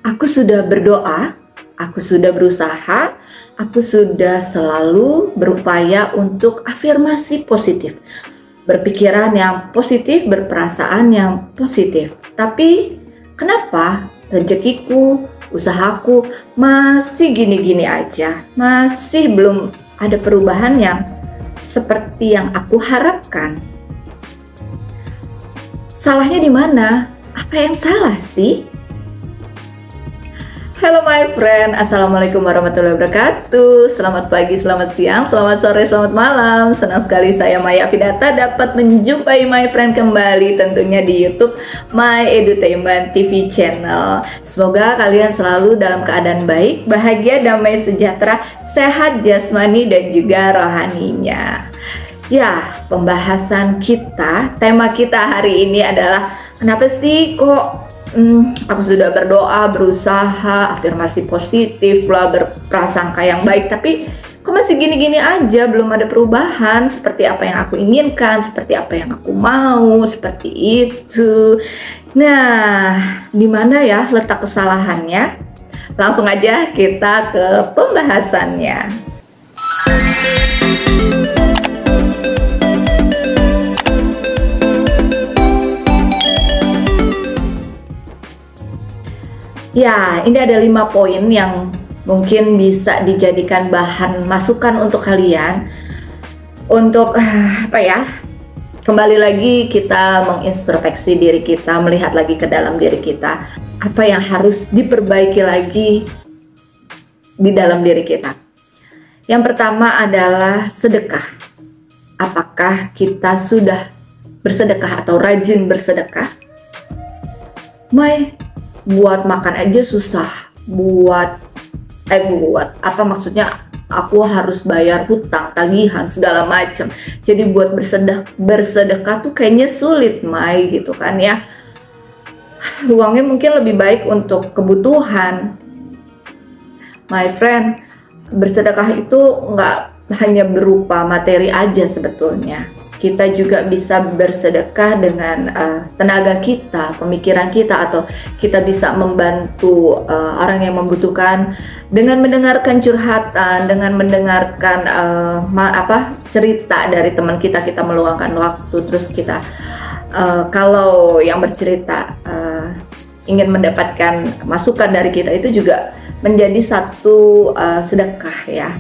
Aku sudah berdoa, aku sudah berusaha, aku sudah selalu berupaya untuk afirmasi positif, berpikiran yang positif, berperasaan yang positif. Tapi kenapa rezekiku, usahaku masih gini-gini aja, masih belum ada perubahan yang seperti yang aku harapkan? Salahnya di mana? Apa yang salah sih? Halo my friend, Assalamualaikum warahmatullahi wabarakatuh. Selamat pagi, selamat siang, selamat sore, selamat malam. Senang sekali saya Maya Vidata dapat menjumpai my friend kembali tentunya di YouTube My Edutainment TV channel. Semoga kalian selalu dalam keadaan baik, bahagia, damai, sejahtera, sehat jasmani dan juga rohaninya. Ya, pembahasan kita, tema kita hari ini adalah kenapa sih kok aku sudah berdoa, berusaha, afirmasi positif lah, berprasangka yang baik, tapi kok masih gini-gini aja, belum ada perubahan seperti apa yang aku inginkan, seperti apa yang aku mau, seperti itu. Nah, di mana ya letak kesalahannya? Langsung aja kita ke pembahasannya. Ya, ini ada 5 poin yang mungkin bisa dijadikan bahan masukan untuk kalian untuk apa ya? Kembali lagi kita mengintrospeksi diri kita, melihat lagi ke dalam diri kita, apa yang harus diperbaiki lagi di dalam diri kita. Yang pertama adalah sedekah. Apakah kita sudah bersedekah atau rajin bersedekah? Buat makan aja susah, buat apa maksudnya, aku harus bayar hutang, tagihan segala macam. Jadi buat bersedekah tuh kayaknya sulit, gitu kan ya. Uangnya mungkin lebih baik untuk kebutuhan. My friend, bersedekah itu nggak hanya berupa materi aja sebetulnya. Kita juga bisa bersedekah dengan tenaga kita, pemikiran kita, atau kita bisa membantu orang yang membutuhkan dengan mendengarkan curhatan, dengan mendengarkan cerita dari teman kita. Kita meluangkan waktu, terus kita kalau yang bercerita ingin mendapatkan masukan dari kita, itu juga menjadi satu sedekah ya,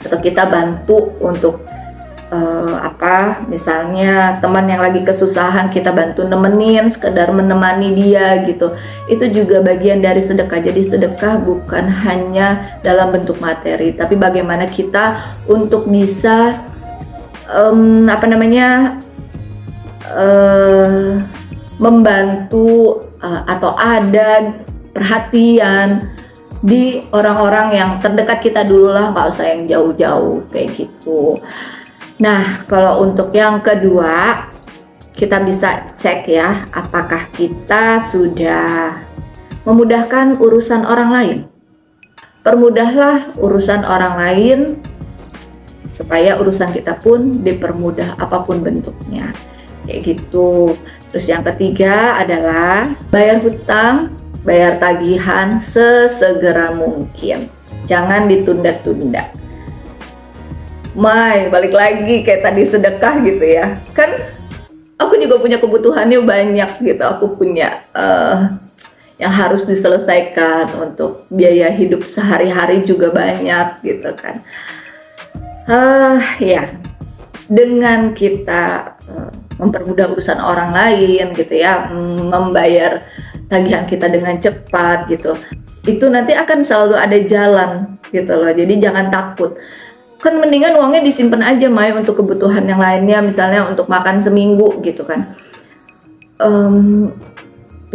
atau kita bantu untuk misalnya teman yang lagi kesusahan, kita bantu nemenin, sekedar menemani dia gitu. Itu juga bagian dari sedekah. Jadi sedekah bukan hanya dalam bentuk materi, tapi bagaimana kita untuk bisa membantu atau ada perhatian di orang-orang yang terdekat kita dulu lah, nggak usah yang jauh-jauh kayak gitu. Nah, kalau untuk yang kedua, kita bisa cek ya, apakah kita sudah memudahkan urusan orang lain. Permudahlah urusan orang lain, supaya urusan kita pun dipermudah apapun bentuknya. Kayak gitu. Terus yang ketiga adalah bayar hutang, bayar tagihan sesegera mungkin. Jangan ditunda-tunda. Balik lagi kayak tadi sedekah gitu ya. Kan aku juga punya kebutuhannya banyak gitu. Aku punya yang harus diselesaikan, untuk biaya hidup sehari-hari juga banyak gitu kan. Ya, dengan kita mempermudah urusan orang lain gitu ya, membayar tagihan kita dengan cepat gitu, itu nanti akan selalu ada jalan gitu loh. Jadi jangan takut. Kan mendingan uangnya disimpan aja untuk kebutuhan yang lainnya, misalnya untuk makan seminggu gitu kan.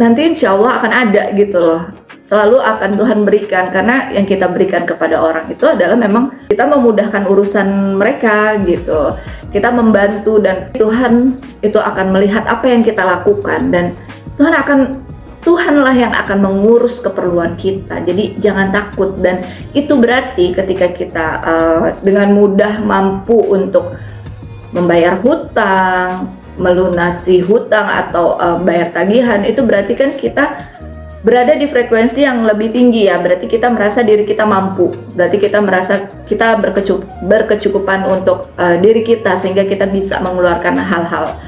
Nanti insya Allah akan ada gitu loh. Selalu akan Tuhan berikan, karena yang kita berikan kepada orang itu adalah memang kita memudahkan urusan mereka gitu. Kita membantu, dan Tuhan itu akan melihat apa yang kita lakukan, dan Tuhanlah yang akan mengurus keperluan kita. Jadi jangan takut, dan itu berarti ketika kita dengan mudah mampu untuk membayar hutang, melunasi hutang, atau bayar tagihan, itu berarti kan kita berada di frekuensi yang lebih tinggi ya, berarti kita merasa diri kita mampu, berarti kita merasa kita berkecukupan untuk diri kita, sehingga kita bisa mengeluarkan hal-hal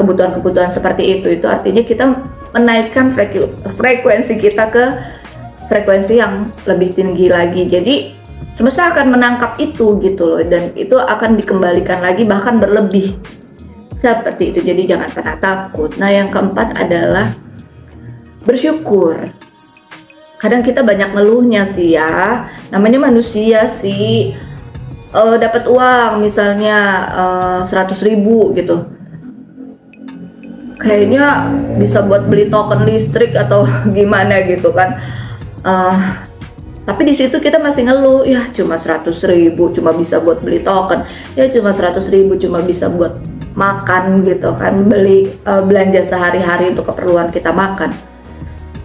kebutuhan-kebutuhan seperti itu. Itu artinya kita menaikkan frekuensi kita ke frekuensi yang lebih tinggi lagi. Jadi semesta akan menangkap itu gitu loh, dan itu akan dikembalikan lagi bahkan berlebih seperti itu. Jadi jangan pernah takut. Nah, yang keempat adalah bersyukur. Kadang kita banyak ngeluhnya sih ya, namanya manusia sih. Dapat uang misalnya 100.000 gitu, kayaknya bisa buat beli token listrik atau gimana gitu kan. Tapi di situ kita masih ngeluh, ya cuma 100.000 cuma bisa buat beli token, ya cuma 100.000 cuma bisa buat makan gitu kan, beli belanja sehari-hari untuk keperluan kita makan.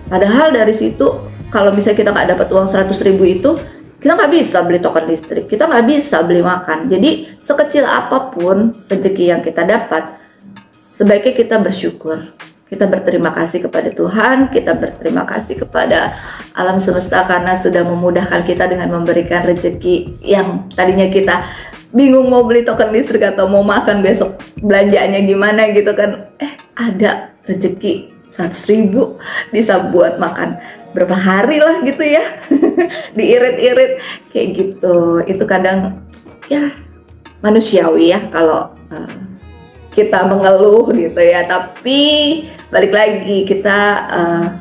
Padahal dari situ kalau misalnya kita nggak dapat uang 100.000 itu, kita nggak bisa beli token listrik, kita nggak bisa beli makan. Jadi sekecil apapun rezeki yang kita dapat, sebaiknya kita bersyukur. Kita berterima kasih kepada Tuhan, kita berterima kasih kepada alam semesta karena sudah memudahkan kita dengan memberikan rezeki yang tadinya kita bingung mau beli token listrik atau mau makan besok belanjaannya gimana gitu kan. Ada rezeki 100.000 bisa buat makan berapa hari lah gitu ya. Diirit-irit kayak gitu. Itu kadang ya manusiawi ya kalau kita mengeluh gitu ya. Tapi balik lagi, kita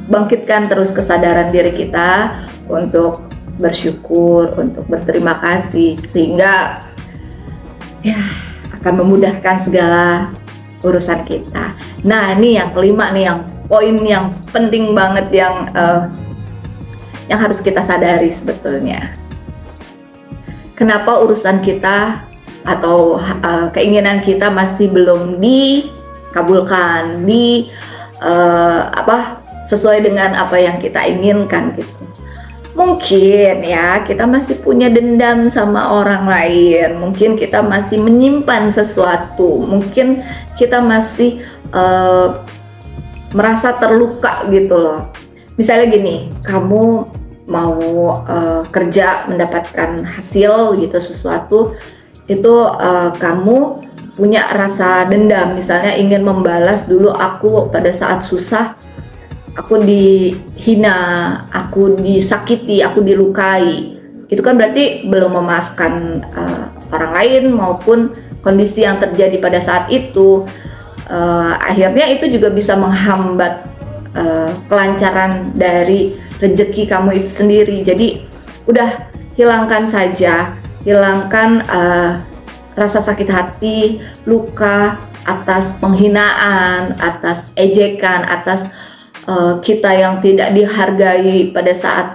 bangkitkan terus kesadaran diri kita untuk bersyukur, untuk berterima kasih, sehingga ya akan memudahkan segala urusan kita. Nah, ini yang kelima nih, yang poin yang penting banget yang harus kita sadari sebetulnya. Kenapa urusan kita atau keinginan kita masih belum dikabulkan, sesuai dengan apa yang kita inginkan gitu. Mungkin ya kita masih punya dendam sama orang lain, mungkin kita masih menyimpan sesuatu, mungkin kita masih merasa terluka gitu loh. Misalnya gini, kamu mau kerja mendapatkan hasil gitu sesuatu, itu kamu punya rasa dendam, misalnya ingin membalas dulu aku pada saat susah, aku dihina, aku disakiti, aku dilukai. Itu kan berarti belum memaafkan orang lain maupun kondisi yang terjadi pada saat itu. Akhirnya itu juga bisa menghambat kelancaran dari rezeki kamu itu sendiri. Jadi udah hilangkan saja, hilangkan rasa sakit hati, luka atas penghinaan, atas ejekan, atas kita yang tidak dihargai pada saat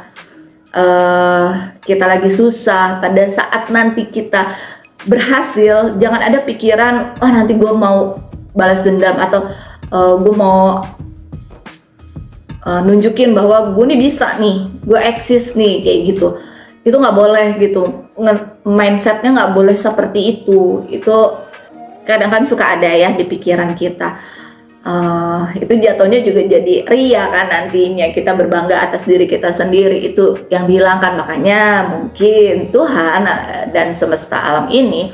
kita lagi susah. Pada saat nanti kita berhasil, jangan ada pikiran, oh nanti gue mau balas dendam atau gue mau nunjukin bahwa gue nih bisa nih, gue eksis nih, kayak gitu. Itu nggak boleh gitu, mindsetnya nggak boleh seperti itu. Itu kadang kan suka ada ya di pikiran kita. Itu jatuhnya juga jadi ria kan, nantinya kita berbangga atas diri kita sendiri, itu yang dihilangkan. Makanya mungkin Tuhan dan semesta alam ini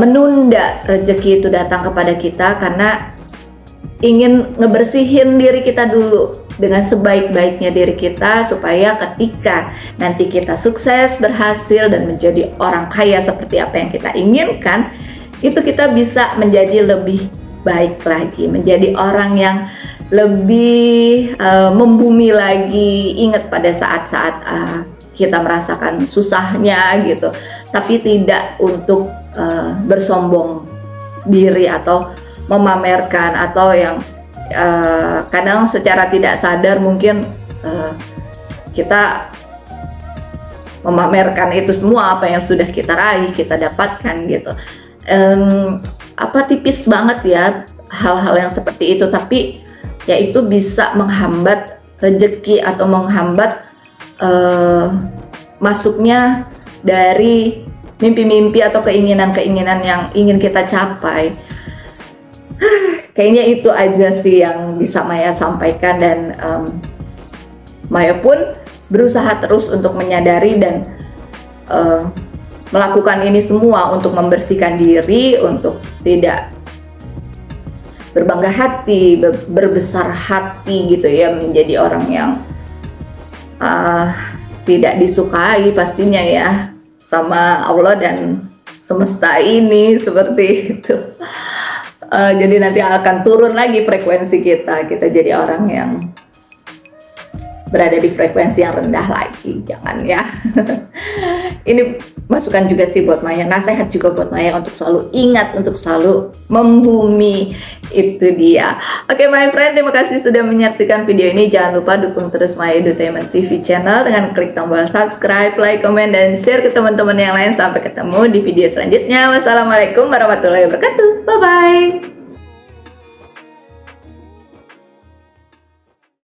menunda rezeki itu datang kepada kita karena ingin ngebersihin diri kita dulu dengan sebaik-baiknya diri kita, supaya ketika nanti kita sukses, berhasil, dan menjadi orang kaya seperti apa yang kita inginkan, itu kita bisa menjadi lebih baik lagi, menjadi orang yang lebih membumi lagi. Ingat pada saat-saat kita merasakan susahnya gitu, tapi tidak untuk bersombong diri atau memamerkan, atau yang kadang secara tidak sadar mungkin kita memamerkan itu semua apa yang sudah kita raih, kita dapatkan gitu. Tipis banget ya hal-hal yang seperti itu, tapi ya itu bisa menghambat rezeki atau menghambat masuknya dari mimpi-mimpi atau keinginan-keinginan yang ingin kita capai. Kayaknya itu aja sih yang bisa Maya sampaikan, dan Maya pun berusaha terus untuk menyadari dan melakukan ini semua untuk membersihkan diri, untuk tidak berbangga hati, berbesar hati gitu ya, menjadi orang yang tidak disukai pastinya ya sama Allah dan semesta ini, seperti itu. Jadi nanti akan turun lagi frekuensi kita jadi orang yang berada di frekuensi yang rendah lagi, jangan ya. Ini masukan juga sih buat Maya, nasihat juga buat Maya untuk selalu ingat, untuk selalu membumi, itu dia. Oke my friend, terima kasih sudah menyaksikan video ini. Jangan lupa dukung terus Maya Edutainment TV channel dengan klik tombol subscribe, like, komen, dan share ke teman-teman yang lain. Sampai ketemu di video selanjutnya. Wassalamualaikum warahmatullahi wabarakatuh. Bye bye.